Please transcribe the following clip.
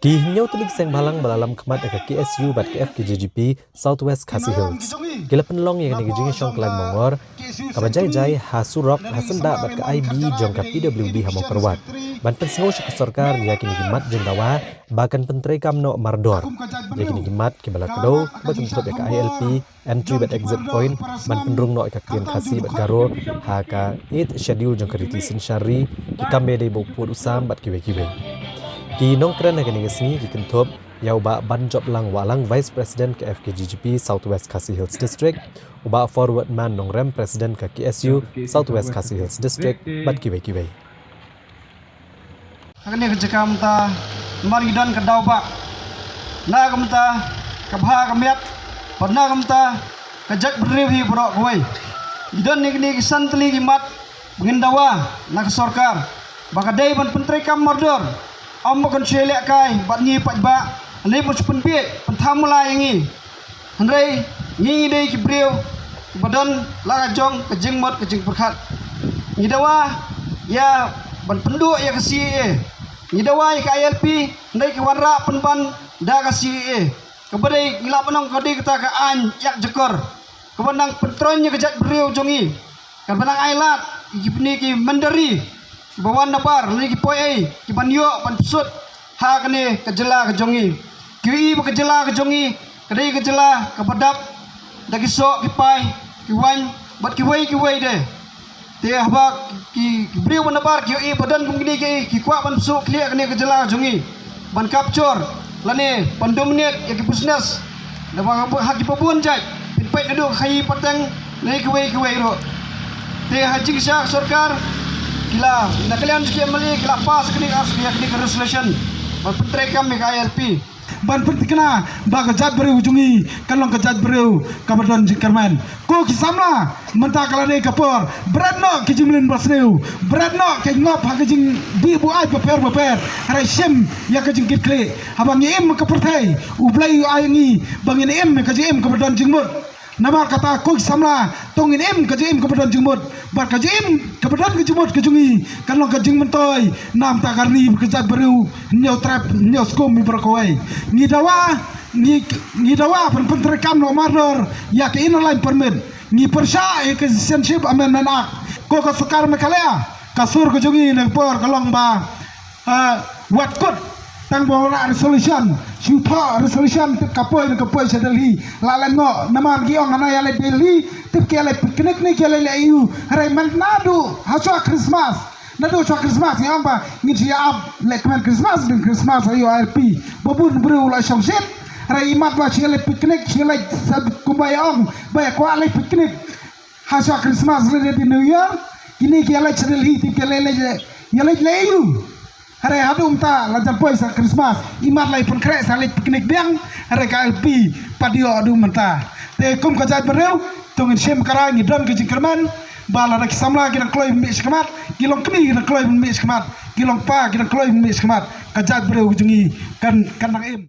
Ki hinyau telik seng balang balalam kemat dekat KSU bat KF KJGP Southwest Khasi Hills. Gila penlong yang negeri syong kelan mongor, kabajai jai hasurok hasenda bat ke IB jong ke PWD hamong perwat. Ban pensengo syuk sorkar yakini gimat jeng dawa bahkan penteri kamno mardor. Yakini gimat kibala kedo bat untuk ke ILP entry bat exit point ban pendrung no ikaktian khasi bat garo haka 8 schedule jong keriti sinsyari kikambe de bopur usam bat kiwe-kiwe. Ki nongkran akan ngesni ki kentop yau ba banjob lang walang Vice President ke FKGGP Southwest Khasi Hills District uba forward man nongrem President ke KSU Southwest Khasi Hills District bat kiwe-kiwe. Akan ni kejekam ta mari dan kedau pak na kamta kabha kamiat pernah kamta kejak beriwi borok kuai dan ni santli gimat mengendawa nak sorkar bakadai ban penteri kam mordor Amba kan selek kai bat ni pat ba ni pun penpit pentamula yangi handai ni dei ki breu badan la jong kejing mot kejing perkhat ni dawa ya ban penduk ya kasi ni dawa ya ILP ndai ki warra penban da kasi kebadai gila penong kodi kita ka an yak jekor kebenang pentronya kejat breu jongi kebenang ailat ki ni ki mandari bawan napar ni ki poi ki banyo pan pusut ha kene kejela kejongi ki kejela kejongi kedai kejela kepadap dagi sok ki pai ki wan bat ki wei de te haba ki brio napar ki badan kum gini ki kwa pan pusut klia kene kejela kejongi ban kapcor lane pan dominate ya ki business da bang ha ki pabuan jai pit duduk khai patang ni ki wei ro te haji syak sarkar gila nak kalian sikit mali gila pas kini resolution menteri kami ke ILP ban pentikna ba kejat beri ujungi kalong kejat beri kabadon jingkerman ko kisamla menta kalane kapor beradno kijimlin basneu beradno ke ngop ha kijing bi bu ai beper hari sem ya kijing kitkle habang em ke pertai ublai ayangi bangin em ke jim kabadon jingmut nama kata ko samla tongin em ke jim kabadon jingmut bar ke jim kabadon ke jimut ke jungi kalong ke jing mentoy nam ta karni kejat beri nyau trap nyau skom mi berkoi ni dawa pen penteri kam no mardor ya ke ina lain permit ni persya ke citizenship amendment act ko sekar mekalea kasur ke jungi ne por kalong ba wat kut tang bola resolution syupa resolution kapoi sedali lalan no nama giong ana ya le beli tip ke le piknik ni ke le eu hare man nadu haswa Christmas nadu haswa Christmas yang ba ni dia ab le kemen Christmas dan Christmas ayo ILP babun bru la syamsit hare imat ba le piknik le sab kumbayong ba ko le piknik haswa Christmas le di New Year ini ke le sedali tip ke le eu hari hadu umta lancar pois Christmas imat lai pun krek salih piknik biang hari KLP padio adu menta te kum kajat bereu tongin sem kara ni don ke jingkerman bala rak samla kita kloi mi skmat kilong kni kita kloi mi skmat kilong pa kita kloi mi skmat kajat bereu jungi kan nang em